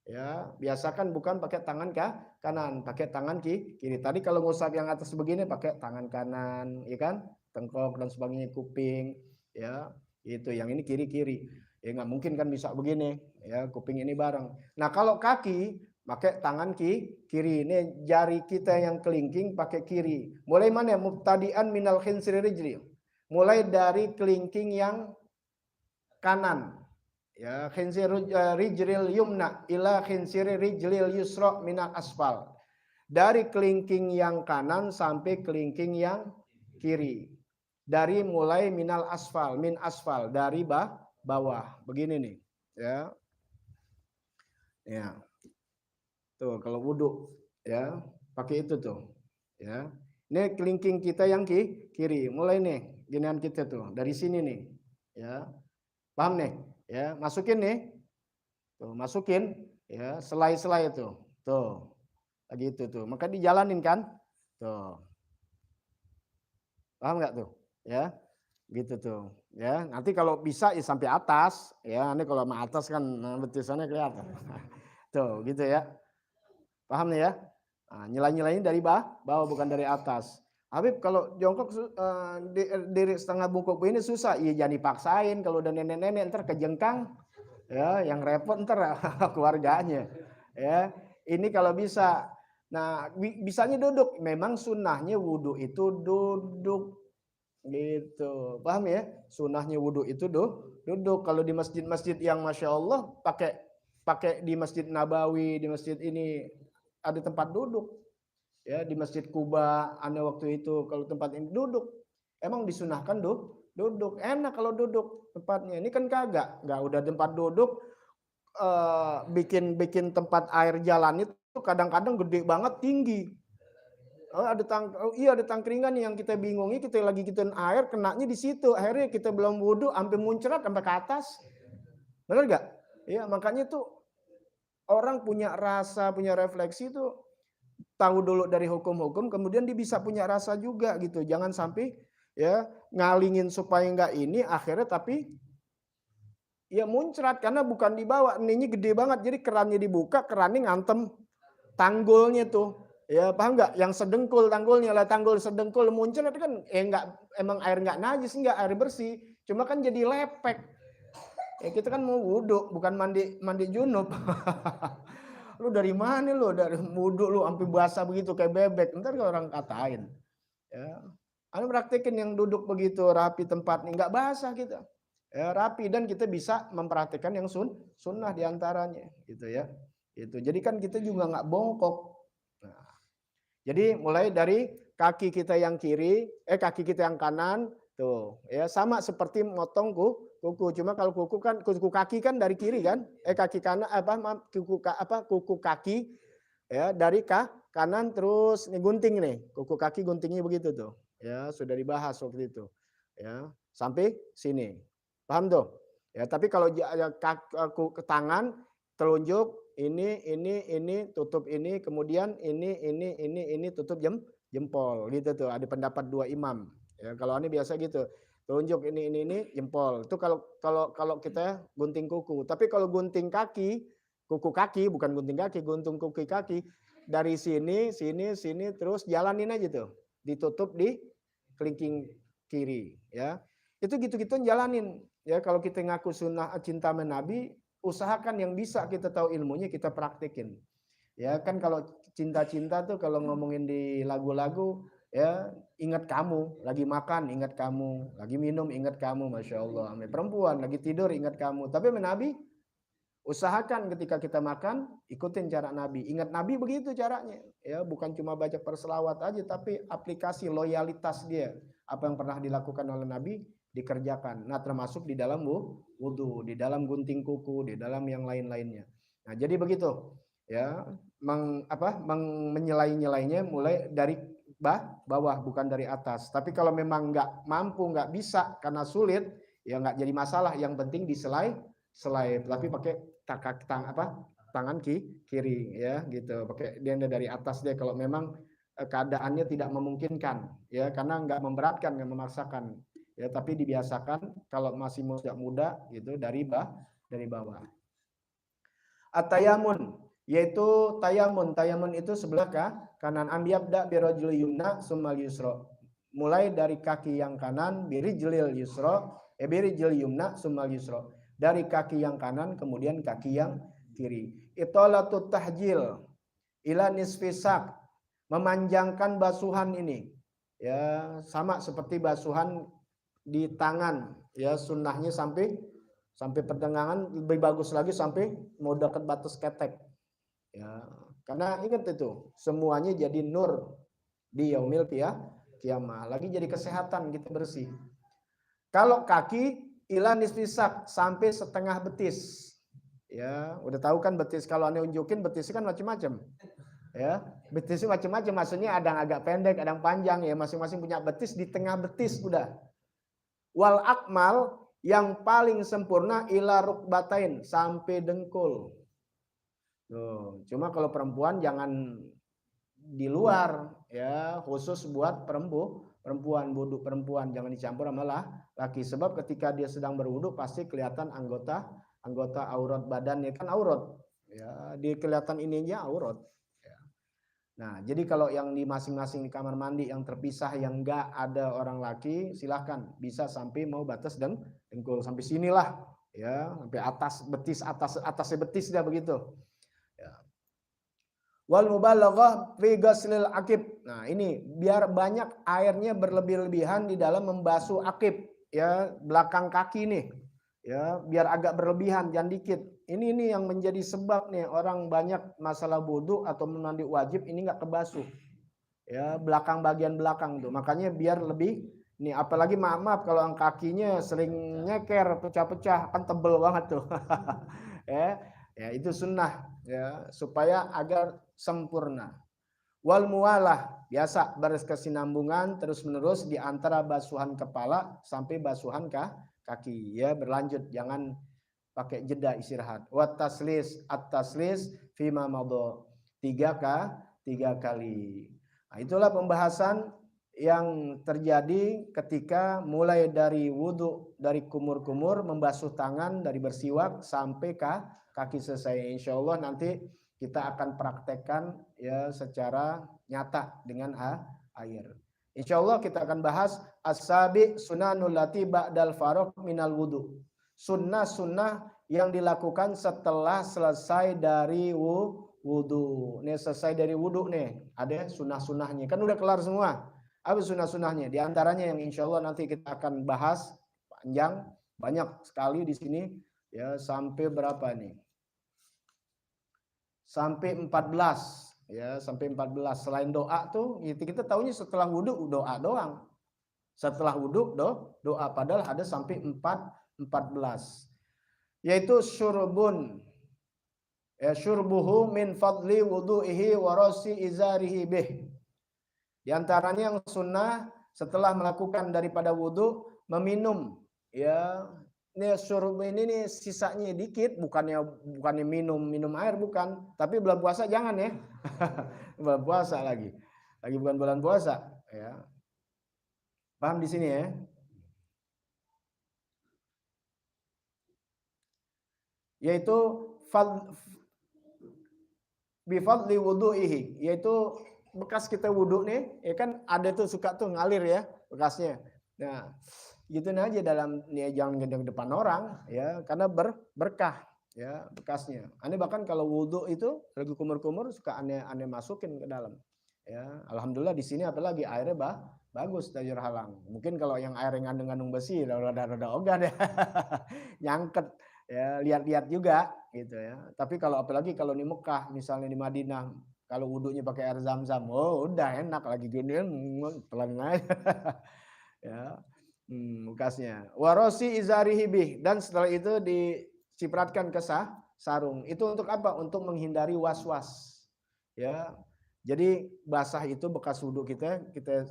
Speaker 1: Ya, biasakan bukan pakai tangan kanan, pakai tangan kiri. Tadi kalau ngusap yang atas begini pakai tangan kanan, ya kan? Tengkok dan sebagainya, kuping, ya. Itu yang ini kiri. Ya nggak mungkin kan bisa begini, ya, kuping ini bareng. Nah, kalau kaki pakai tangan kiri. Ini jari kita yang kelingking pakai kiri. Mulai mana? Mubtadi'an minal khinsiri rijli. Mulai dari kelingking yang kanan. Ya, khinsir rijlil yumna ila khinsir rijlil yusra minal asfal. Dari kelingking yang kanan sampai kelingking yang kiri. Dari mulai minal asfal, min asfal, dari bawah. Begini nih, ya. Ya. Tuh kalau wudhu ya pakai itu tuh ya. Ini kelingking kita yang kiri. Mulai nih ginian kita tuh dari sini nih ya. Paham nih? Ya, masukin nih. Tuh, masukin ya, selai-selai itu. Tuh. Lagi itu tuh. Maka dijalanin kan? Tuh. Paham nggak tuh? Ya. Gitu tuh. Ya, nanti kalau bisa ya sampai atas, ya. Ini kalau sama atas kan betisannya kelihatan. Tuh, gitu ya. Paham nih ya? Nah, nyela-nyelanya dari bawah bukan dari atas. Habib kalau jongkok diri setengah bungkuk ini susah. Iya jangan dipaksain kalau udah nenek-nenek ntar kejengkang. Ya, yang repot ntar keluarganya. Ya, ini kalau bisa. Nah, bisanya duduk. Memang sunnahnya wudhu itu duduk. Gitu. Paham ya? Sunnahnya wudhu itu duduk. Kalau di masjid-masjid yang Masya Allah pakai di Masjid Nabawi, di masjid ini ada tempat duduk. Ya, di Masjid Kuba, ane waktu itu kalau tempat ini duduk. Emang disunahkan duduk. Enak kalau duduk tempatnya. Ini kan kagak. Enggak udah tempat duduk bikin tempat air jalan itu kadang-kadang gede banget tinggi. Ada tangkringan yang kita bingungi, kita lagi gituin air, kenanya di situ. Akhirnya kita belum wudhu, sampai muncrat sampai ke atas. Benar gak? Iya, makanya tuh orang punya rasa, punya refleksi tuh tahu dulu dari hukum-hukum, kemudian dia bisa punya rasa juga gitu. Jangan sampai ya ngalingin supaya nggak ini, akhirnya tapi ya muncrat karena bukan dibawa. Ini gede banget, jadi kerannya dibuka, kerannya ngantem tanggulnya tuh. Ya paham nggak? Yang sedengkul tanggulnya lah, tanggul sedengkul muncrat kan nggak, emang air nggak najis, nggak air bersih, cuma kan jadi lepek. Ya kita kan mau wudhu, bukan mandi junub. Lu dari mana lu? Dari wudhu lu sampai basah begitu kayak bebek. Ntar orang katain. Ya. Anda praktekin yang duduk begitu rapi tempatnya, nggak basah kita. Ya, rapi dan kita bisa mempraktikkan yang sunnah diantaranya, gitu ya. Itu. Jadi kan kita juga nggak bongkok. Nah, jadi mulai dari kaki kita yang kiri, kaki kita yang kanan, tuh, ya sama seperti motong kuku. Cuma kalau kuku kaki kan dari kiri kan, kaki kanan kuku kaki ya dari kanan terus nih gunting nih, kuku kaki guntingnya begitu tuh, ya sudah dibahas waktu itu, ya sampai sini, paham tuh? Ya tapi kalau ke tangan telunjuk ini tutup ini, kemudian ini tutup jempol gitu tuh. Ada pendapat dua imam. Ya kalau ini biasa gitu. Telunjuk ini jempol. Itu kalau kita gunting kuku. Tapi kalau gunting kuku kaki bukan gunting kaki, gunting kuku kaki dari sini terus jalanin aja tuh. Ditutup di kelingking kiri, ya. Itu gitu-gitu jalanin. Ya kalau kita ngaku sunnah cinta Nabi, usahakan yang bisa kita tahu ilmunya kita praktekin. Ya kan kalau cinta-cinta tuh kalau ngomongin di lagu-lagu ya ingat kamu, lagi makan ingat kamu, lagi minum ingat kamu, Masya Allah. Perempuan lagi tidur ingat kamu. Tapi Nabi usahakan ketika kita makan ikutin cara Nabi. Ingat Nabi begitu caranya. Ya bukan cuma baca perselawat aja tapi aplikasi loyalitas dia. Apa yang pernah dilakukan oleh Nabi dikerjakan. Nah termasuk di dalam wudhu, di dalam gunting kuku, di dalam yang lain-lainnya. Nah jadi begitu ya, menyelai-nyelainya mulai dari bawah bukan dari atas. Tapi kalau memang nggak mampu, nggak bisa karena sulit, ya nggak jadi masalah. Yang penting diselai, tapi pakai tangan kiri ya gitu. Pakai dia dari atas dia kalau memang keadaannya tidak memungkinkan ya karena nggak memberatkan, nggak memaksakan. Ya, tapi dibiasakan kalau masih muda gitu dari bawah. At-tayamun yaitu tayamun. Tayamun itu sebelah kanan. Ambiyabda birajul yumna summal yusra. Mulai dari kaki yang kanan birijlil yusra, birijil yumna summal yusra. Dari kaki yang kanan kemudian kaki yang kiri. Italatut tahjil ila nisfisak. Memanjangkan basuhan ini. Ya, sama seperti basuhan di tangan ya sunnahnya sampai pertengahan, lebih bagus lagi sampai mau dekat batas ketek ya karena ingat itu semuanya jadi nur di yaumil kiamah, lagi jadi kesehatan kita bersih. Kalau kaki ila nisfisak sampai setengah betis Ya, udah tahu kan betis, kalau Anda unjukin betisnya kan macam-macam. Ya, betisnya macam-macam, maksudnya ada yang agak pendek, ada yang panjang ya, masing-masing punya betis, di tengah betis udah. Wal akmal, yang paling sempurna ila rukbatain, sampai dengkul. Tuh, cuma kalau perempuan jangan di luar ya, khusus buat perempuan, wudhu perempuan jangan dicampur sama laki, sebab ketika dia sedang berwudhu pasti kelihatan anggota aurat badannya, kan aurat ya, dia kelihatan ininya aurat ya. Nah, jadi kalau yang di masing-masing di kamar mandi yang terpisah, yang enggak ada orang laki, silahkan bisa sampai mau batas dengkul, sampai sinilah ya, sampai atas betis, atasnya betis dah begitu ya. Wal mubalaghah fi ghaslil akib. Nah, ini biar banyak airnya berlebih-lebihan di dalam membasuh akib ya, belakang kaki nih. Ya, biar agak berlebihan, jangan dikit. Ini yang menjadi sebab nih orang banyak masalah wudu atau mandi wajib ini enggak kebasuh. Ya, belakang, bagian belakang tuh. Makanya biar lebih nih, apalagi maaf kalau yang kakinya sering nyeker, pecah-pecah, kan tebel banget tuh. Ya, itu sunnah ya, supaya agar sempurna. Wal muwalah, biasa berkesinambungan terus-menerus di antara basuhan kepala sampai basuhan kaki ya, berlanjut, jangan pakai jeda istirahat. Wat taslis, at-taslis fima madha, 3 kali. Nah, itulah pembahasan yang terjadi ketika mulai dari wudhu, dari kumur-kumur, membasuh tangan, dari bersiwak sampai kaki selesai. Insya Allah nanti kita akan praktekkan ya secara nyata dengan air. Insya Allah kita akan bahas as-sabi sunanul lati ba'dal faraq minal wudu. Sunnah-sunnah yang dilakukan setelah selesai dari wudu. Nih selesai dari wudu nih, ada sunnah-sunnahnya. Kan udah kelar semua. Apa sunnah-sunnahnya? Di antaranya yang insya Allah nanti kita akan bahas panjang, banyak sekali di sini ya, sampai berapa nih? Sampai 14 ya, sampai 14. Selain doa tuh kita tahunya setelah wudhu doa doang. Setelah wudhu doa, padahal ada sampai 14. Yaitu syurbun ya, syurbuhu min fadli wudu'ihi wa rasi izarihi bih. Di antaranya yang sunnah setelah melakukan daripada wudhu, meminum ya. Ini syurub ini nih sisanya dikit, bukannya minum air, bukan, tapi bulan puasa jangan ya. Bulan puasa lagi bukan bulan puasa ya. Paham di sini ya? Yaitu bifadli wudu'ihi, yaitu bekas kita wudhu nih ya, kan ada tuh suka tuh ngalir ya bekasnya. Nah, gitu aja dalam nih, jangan gedeng depan orang ya, karena berkah ya bekasnya. Aneh bahkan kalau wudhu itu lagi kumur-kumur suka aneh masukin ke dalam ya. Alhamdulillah di sini apalagi airnya bagus tajur halang. Mungkin kalau yang air yang ngandung besi rada ogah deh. Nyangket ya, lihat-lihat juga gitu ya. Tapi kalau apalagi kalau di Mekah misalnya, di Madinah, kalau wudhunya pakai air zam-zam, oh udah enak, lagi gini pelan aja. Ya, bekasnya. Warosi izarihi bih, dan setelah itu dicipratkan ke sarung. Itu untuk apa? Untuk menghindari was-was. Ya. Jadi basah itu bekas wudhu kita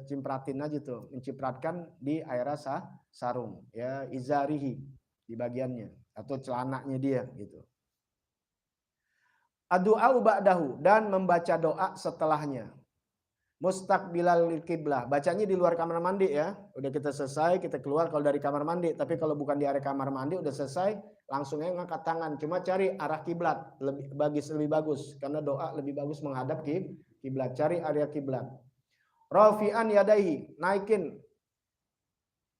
Speaker 1: cipratin aja tuh, mencipratkan di air sarung ya, izarihi di bagiannya atau celananya dia gitu. Ad-du'a ba'dahu, dan membaca doa setelahnya. Mustaqbilal kiblah, bacanya di luar kamar mandi ya. Udah kita selesai, kita keluar kalau dari kamar mandi. Tapi kalau bukan di area kamar mandi, udah selesai, langsung aja ngangkat tangan. Cuma cari arah kiblat, lebih bagus karena doa lebih bagus menghadap kiblat. Cari area kiblat. Rafi'an yadaihi, naikin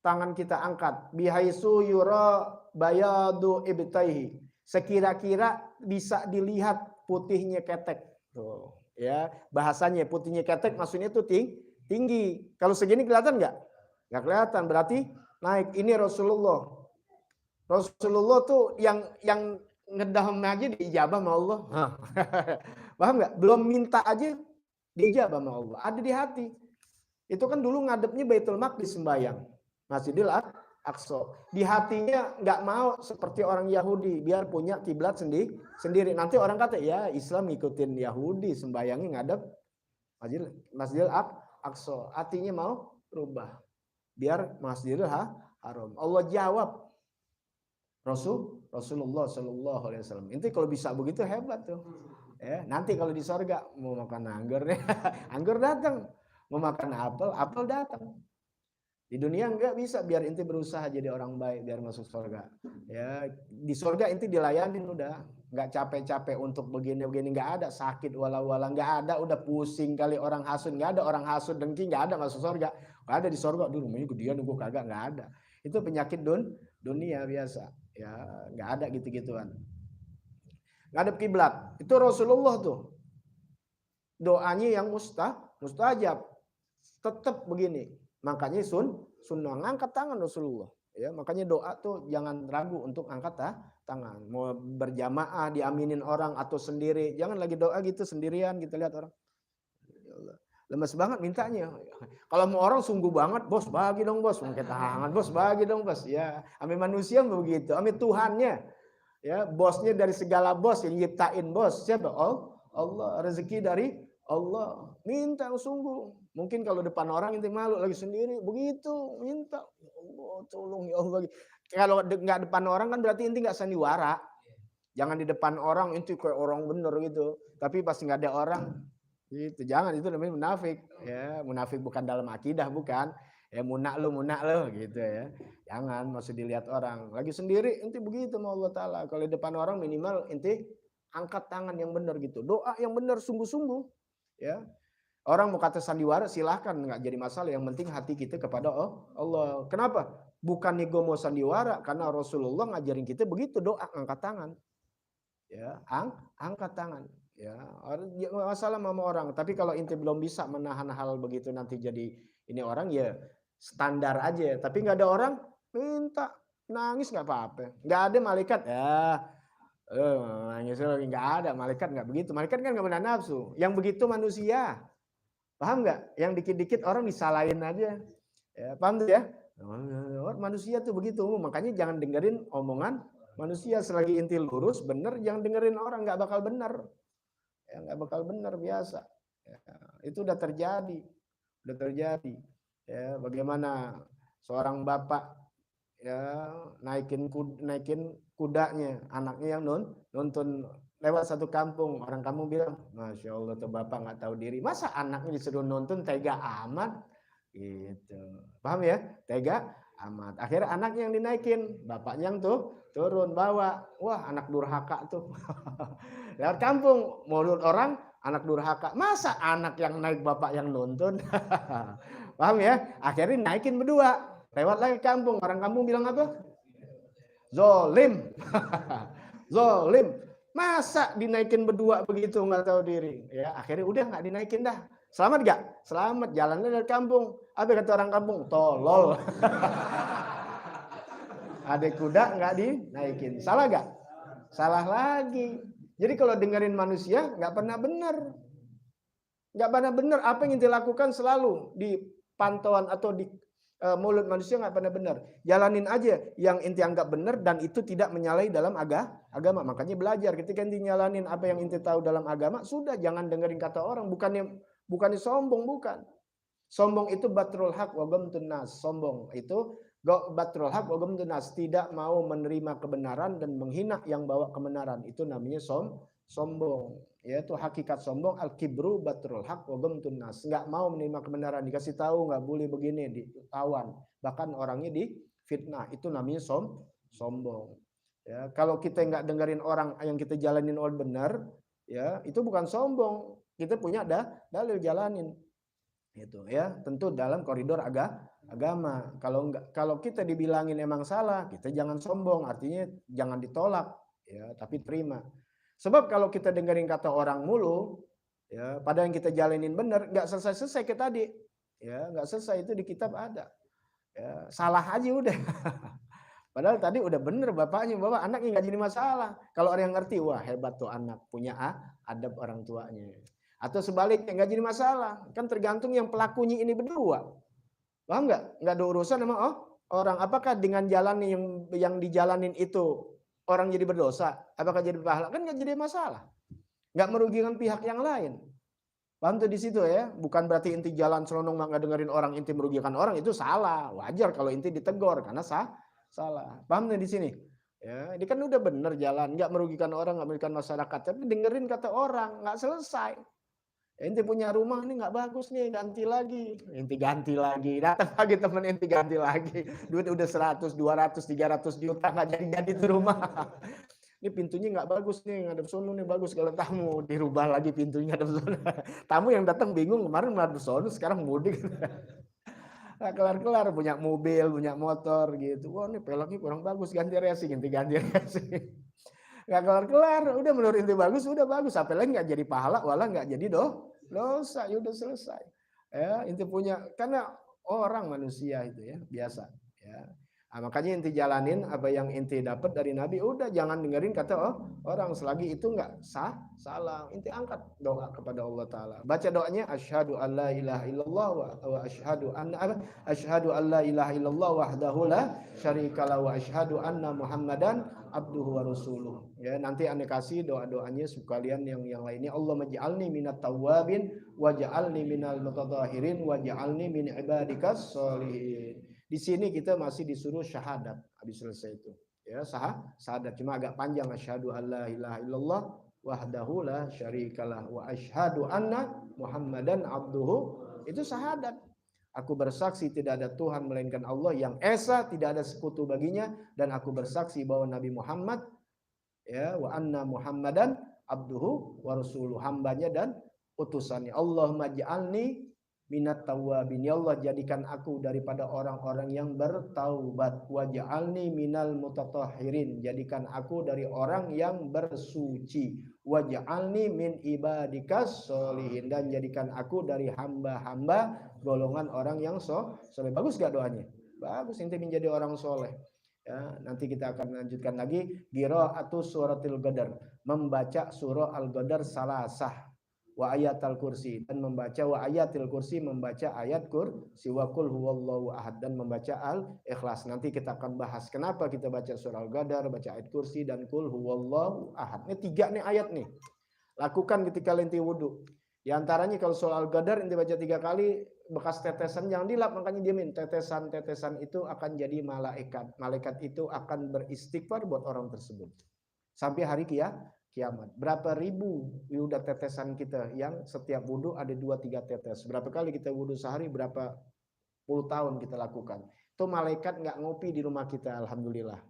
Speaker 1: tangan kita, angkat. Bihaisu yura bayadu ibtaihi, sekira-kira bisa dilihat putihnya ketek. Tuh. Ya, bahasanya putihnya ketek maksudnya itu tinggi. Kalau segini kelihatan nggak? Nggak kelihatan, berarti naik. Ini Rasulullah tuh yang ngedaham aja diijabah sama Allah. Paham nggak? Belum minta aja diijabah sama Allah. Ada di hati. Itu kan dulu ngadepnya Baitul Maqdis sembahyang, Masjidil Aqsa. Di hatinya nggak mau seperti orang Yahudi, biar punya kiblat sendiri. Nanti orang kata, ya Islam ngikutin Yahudi, sembayangnya ngadep Masjidil Aqsa. Hatinya mau rubah, biar Masjidil Haram. Allah jawab Rasulullah Shallallahu Alaihi Wasallam. Inti kalau bisa begitu hebat tuh. Ya, nanti kalau di sorga mau makan anggur nih, anggur datang. Mau makan apel datang. Di dunia enggak bisa, biar inti berusaha jadi orang baik biar masuk surga. Ya, di surga inti dilayanin udah, enggak capek-capek untuk begini-begini, enggak ada sakit wala-wala, enggak ada, udah pusing kali orang hasud, enggak ada orang hasud dengki, enggak ada masuk surga. Enggak ada di surga, aduh rumahnya gedean gua kagak, enggak ada. Itu penyakit dunia biasa. Ya, enggak ada gitu-gituan. Ngadep kiblat. Itu Rasulullah tuh. Doanya yang mustajab. Tetap begini. Makanya sunnah ngangkat tangan Rasulullah. Ya, makanya doa tuh jangan ragu untuk angkat tangan. Mau berjamaah diaminin orang atau sendiri, jangan lagi doa gitu sendirian gitu, lihat orang. Ya Allah, lemes banget mintanya. Kalau mau orang sungguh banget, bos bagi dong bos, angkat tangan, bos bagi dong bos. Ya, ame manusia begitu, ame Tuhannya. Ya, bosnya dari segala bos yang nyiptain bos siapa? Allah, rezeki dari Allah. Minta sungguh. Mungkin kalau depan orang inti malu, lagi sendiri begitu minta, ya Allah tolong ya Allah. Kalau nggak depan orang kan berarti inti nggak sandiwara. Jangan di depan orang inti kayak orang bener gitu, tapi pasti nggak ada orang gitu. Jangan, itu namanya munafik. Ya, munafik bukan dalam akidah, bukan. Ya munak lu gitu ya. Jangan masih dilihat orang. Lagi sendiri inti begitu sama Allah Ta'ala. Kalau di depan orang minimal inti angkat tangan yang benar gitu. Doa yang benar sungguh-sungguh. Ya. Orang mau kata sandiwara silahkan, nggak jadi masalah. Yang penting hati kita kepada Allah. Kenapa? Bukan ego mau sandiwara, karena Rasulullah ngajarin kita begitu, doa angkat tangan. Ya, angkat tangan. Ya, masalah sama orang. Tapi kalau inti belum bisa menahan hal begitu nanti jadi ini orang, ya standar aja. Tapi nggak ada orang minta nangis nggak apa-apa. Nggak ada malaikat ya. Nangis lagi nggak ada, malaikat nggak begitu. Malaikat kan nggak pernah nafsu. Yang begitu manusia. Paham nggak? Yang dikit-dikit orang disalahin aja. Ya, paham tuh ya? Manusia tuh begitu. Makanya jangan dengerin omongan manusia. Selagi inti lurus, bener, jangan dengerin orang, nggak bakal bener. Ya, nggak bakal bener biasa. Ya, itu udah terjadi. Ya, bagaimana seorang bapak ya naikin kudanya, anaknya yang nonton lewat satu kampung, orang kampung bilang, Masya Allah tuh bapak nggak tahu diri, masa anaknya disuruh nonton, tega amat gitu. Paham ya? Tega amat. Akhirnya anaknya yang dinaikin, bapaknya yang tuh turun bawa. Wah, anak durhaka tuh. Lewat kampung, mulut orang anak durhaka. Masa anak yang naik bapak yang nonton? Paham ya? Akhirnya naikin berdua. Lewat lagi kampung, orang kampung bilang apa? Zolim. Zolim. Masa dinaikin berdua begitu nggak tahu diri? Ya, akhirnya udah nggak dinaikin dah. Selamat gak? Selamat, jalannya dari kampung. Apa kata orang kampung? Tolol. Ada kuda nggak dinaikin. Salah gak? Salah lagi. Jadi kalau dengerin manusia nggak pernah benar. Nggak pernah benar. Apa yang dilakukan selalu di pantauan atau di mulut manusia nggak pernah benar. Jalanin aja yang inti anggap benar dan itu tidak menyalahi dalam agama. Makanya belajar ketika inti nyalanin apa yang inti tahu dalam agama, sudah jangan dengerin kata orang. Bukannya sombong, bukan. Sombong itu batrul haq wa ghamtun nas. Sombong itu batrul haq wa ghamtun nas, tidak mau menerima kebenaran dan menghina yang bawa kebenaran. Itu namanya sombong. Yaitu hakikat sombong, al-kibru batrul haq wa ghamtun nas. Enggak mau menerima kebenaran, dikasih tahu enggak boleh begini, ditawan. Bahkan orangnya difitnah. Itu namanya sombong. Ya, kalau kita enggak dengerin orang yang kita jalanin all benar, ya, itu bukan sombong. Kita punya dalil jalanin. Itu ya, tentu dalam koridor agama. Kalau kita dibilangin emang salah, kita jangan sombong, artinya jangan ditolak, ya, tapi terima. Sebab kalau kita dengerin kata orang mulu, ya, pada yang kita jalanin benar, nggak selesai kita tadi, ya, nggak selesai, itu di kitab ada, ya, salah aja udah. Padahal tadi udah bener bapaknya, bapak anaknya nggak jadi masalah. Kalau orang yang ngerti, wah hebat tuh anak, punya adab orang tuanya. Atau sebaliknya nggak jadi masalah, kan tergantung yang pelakunya ini berdua. Paham nggak? Nggak ada urusan sama orang. Apakah dengan jalan yang dijalanin itu orang jadi berdosa? Apakah jadi pahala? Kan nggak jadi masalah. Nggak merugikan pihak yang lain. Paham tuh di situ ya? Bukan berarti inti jalan selonong nggak dengerin orang, inti merugikan orang, itu salah. Wajar kalau inti ditegur karena salah. Paham tuh di sini? Ya, ini kan udah bener jalan, nggak merugikan orang, nggak merugikan masyarakat, tapi dengerin kata orang, nggak selesai. Inti punya rumah nih nggak bagus nih, ganti lagi. Inti ganti lagi, datang lagi temen inti ganti lagi. Duit udah 100, 200, 300 juta nggak jadi tuh rumah. Ini pintunya nggak bagus nih, ngadep sono nih bagus kalau tamu, dirubah lagi pintunya ngadep sono. Tamu yang datang bingung, kemarin ngadep sono sekarang mudik. Nah, kelar-kelar punya mobil, punya motor gitu. Wah, ini peleknya kurang bagus, ganti racing. Nggak kelar-kelar, udah menurut inti bagus, udah bagus. Apalagi nggak jadi pahala, walau nggak jadi dosa, ya udah selesai. Ya, inti punya, karena orang manusia itu ya biasa. Ya. Nah, makanya inti jalanin apa yang inti dapat dari Nabi, udah jangan dengerin kata orang, selagi itu nggak salah. Inti angkat doa kepada Allah Taala. Baca doanya asyhadu alla ilaha illallah wa asyhadu alla ilaha illallah wahdahu la syarikalah wa asyhadu anna Muhammadan abduhu wa rasuluh. Ya, nanti ane kasih doa-doanya sekalian yang lainnya. Allah maj'alni minat tawwabin waj'alni minal mutatahhirin waj'alni min ibadikas sholihin. Di sini kita masih disuruh syahadat habis selesai itu. Ya, syahadat cuma agak panjang, asyhadu alla ilaha illallah wahdahu la syarikalah wa asyhadu anna Muhammadan abduhu. Itu syahadat. Aku bersaksi tidak ada Tuhan melainkan Allah yang esa, tidak ada sekutu baginya, dan aku bersaksi bahwa Nabi Muhammad ya wa anna Muhammadan abduhu wa rasuluh, hambanya dan utusannya. Allahumma ja'alni minat tawwabin, ya Allah jadikan aku daripada orang-orang yang bertaubat, waj'alni minal mutatahhirin, jadikan aku dari orang yang bersuci, waj'alni min ibadikas sholihin, dan jadikan aku dari hamba-hamba golongan orang yang soleh. Bagus gak doanya? Bagus, inti menjadi orang soleh. Ya, nanti kita akan lanjutkan lagi qiraatus suratil qadar, membaca surah al-qadar salasah, wa ayatul kursi, dan membaca wa ayatil kursi, membaca ayat kursi, wa qul huwallahu ahad, dan membaca al-ikhlas. Nanti kita akan bahas kenapa kita baca surah al-qadar, baca ayat kursi, dan qul huwallahu ahad. Ini 3 nih ayat nih. Lakukan ketika inti wudu. Di antaranya kalau surah al-qadar inti baca 3 kali, bekas tetesan jangan dilap, makanya diamin. Tetesan-tetesan itu akan jadi malaikat. Malaikat itu akan beristighfar buat orang tersebut sampai hari kiamat. Berapa ribu udah tetesan kita yang setiap wudu ada 2-3 tetes. Berapa kali kita wudu sehari, berapa puluh tahun kita lakukan. Itu malaikat nggak ngopi di rumah kita, alhamdulillah.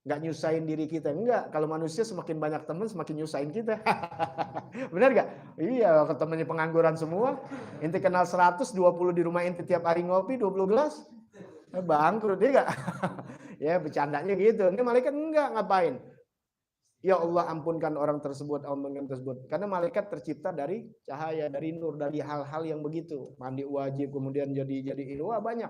Speaker 1: Nggak nyusahin diri kita. Enggak, kalau manusia semakin banyak teman semakin nyusahin kita. Benar nggak? Iya, kalau temannya pengangguran semua, inti kenal 100, 20 di rumah inti tiap hari ngopi 20 gelas, bangkrut dia nggak? Ya bercandanya gitu. Ini malaikat enggak, ngapain? Ya Allah ampunkan orang tersebut, karena malaikat tercipta dari cahaya, dari nur, dari hal-hal yang begitu. Mandi wajib, kemudian jadi wah banyak.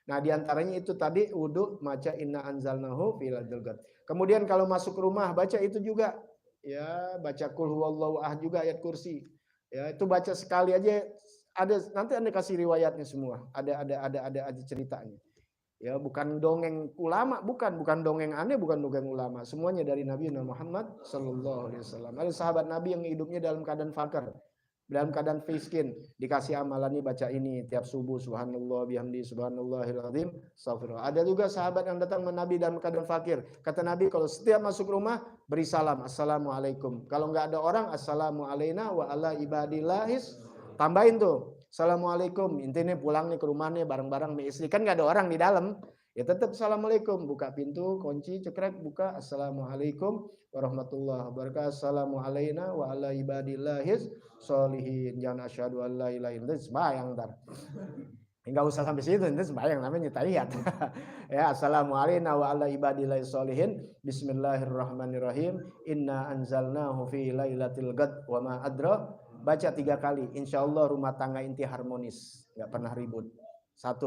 Speaker 1: Nah diantaranya itu tadi wudu, baca inna anzalnahu fi lailatul qadar. Kemudian kalau masuk rumah baca itu juga, ya baca qul huwallahu ahad juga, ayat kursi. Ya itu baca sekali aja, ada nanti Anda kasih riwayatnya semua, ada ceritanya. Ya bukan dongeng ulama, bukan dongeng aneh, bukan dongeng ulama, semuanya dari Nabi Muhammad sallallahu alaihi wasallam. Ada sahabat Nabi yang hidupnya dalam keadaan fakir, dalam keadaan miskin, dikasih amalan nih baca ini tiap subuh, subhanallah bihamdi subhanallahil azim astagfirullah. Ada juga sahabat yang datang ke Nabi dalam keadaan fakir, kata Nabi kalau setiap masuk rumah beri salam assalamualaikum, kalau nggak ada orang assalamu alaina wa ala ibadillahis, tambahin tuh assalamualaikum, intinya pulang nih ke rumahnya bareng-bareng sama istri, kan nggak ada orang di dalam, ya tetap assalamualaikum, buka pintu, kunci, cekrek, buka, assalamualaikum warahmatullahi wabarakatuh, assalamu alaina wa ala ibadillahis sholihin, jangan asyhadu an la ilaha illallah, sembahyang ntar. Enggak usah sampai situ, itu sembahyang namanya tahiyat. Ya, assalamu alaina wa ala ibadillahis sholihin, bismillahirrahmanirrahim, inna anzalnahu fi lailatul qadar wa ma adra. Baca 3 kali, insya Allah rumah tangga inti harmonis, nggak pernah ribut. 1.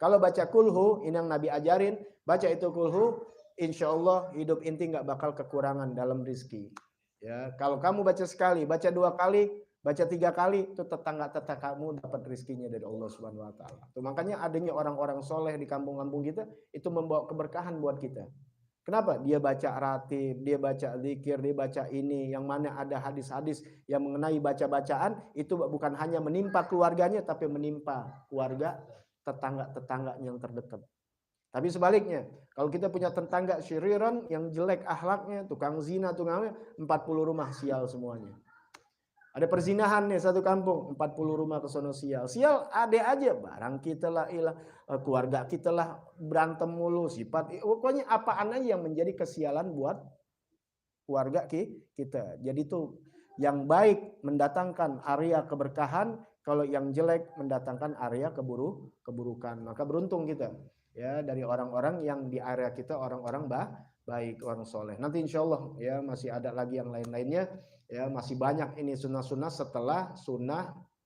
Speaker 1: Kalau baca kulhu, ini yang Nabi ajarin, baca itu kulhu, insya Allah hidup inti nggak bakal kekurangan dalam rizki. Ya, kalau kamu baca sekali, baca 2 kali, Baca 3 kali, itu tetangga-tetanggamu dapat rezekinya dari Allah Subhanahu wa taala. Tuh makanya adanya orang-orang soleh di kampung-kampung kita itu membawa keberkahan buat kita. Kenapa? Dia baca ratib, dia baca zikir, dia baca ini, yang mana ada hadis-hadis yang mengenai baca-bacaan, itu bukan hanya menimpa keluarganya, tapi menimpa keluarga tetangga-tetangga yang terdekat. Tapi sebaliknya, kalau kita punya tetangga syiriran yang jelek akhlaknya, tukang zina, tukang 40 rumah sial semuanya. Ada perzinahan nih satu kampung, 40 rumah ke sono sial. Sial ada aja, barang kita lah, keluarga kita lah berantem mulu, sifat pokoknya apaan aja yang menjadi kesialan buat keluarga kita. Jadi tuh yang baik mendatangkan area keberkahan, kalau yang jelek mendatangkan area keburukan. Maka beruntung kita ya dari orang-orang yang di area kita orang-orang baik, orang soleh. Nanti insya Allah ya masih ada lagi yang lain-lainnya ya, masih banyak ini sunnah-sunnah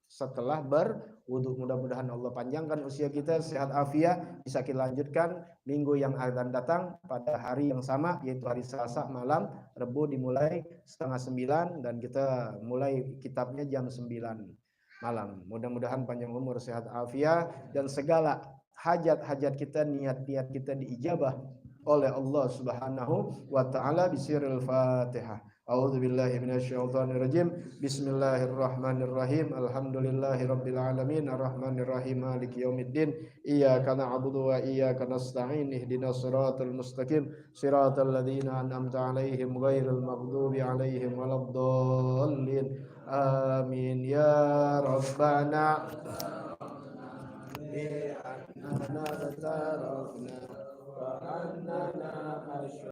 Speaker 1: setelah berwudu. Mudah-mudahan Allah panjangkan usia kita, sehat afiat, bisa kita lanjutkan minggu yang akan datang pada hari yang sama, yaitu hari Selasa malam. Rebu dimulai 8:30 dan kita mulai kitabnya jam 9 malam. Mudah-mudahan panjang umur, sehat afiat, dan segala hajat-hajat kita, niat-niat kita diijabah oleh Allah Subhanahu wa taala. Bisirul Fatihah. A'udzubillahi minasyaitonirrajim. Bismillahirrahmanirrahim. Alhamdulillahirabbil alamin arrahmanirrahim maliki yaumiddin. Iyyaka na'budu wa iyyaka nasta'in. Ihdinas siratal mustaqim. Siratal ladzina an'amta 'alaihim ghairil maghdubi 'alaihim waladdallin. Amin ya rabbana. Annana tarafna wa annana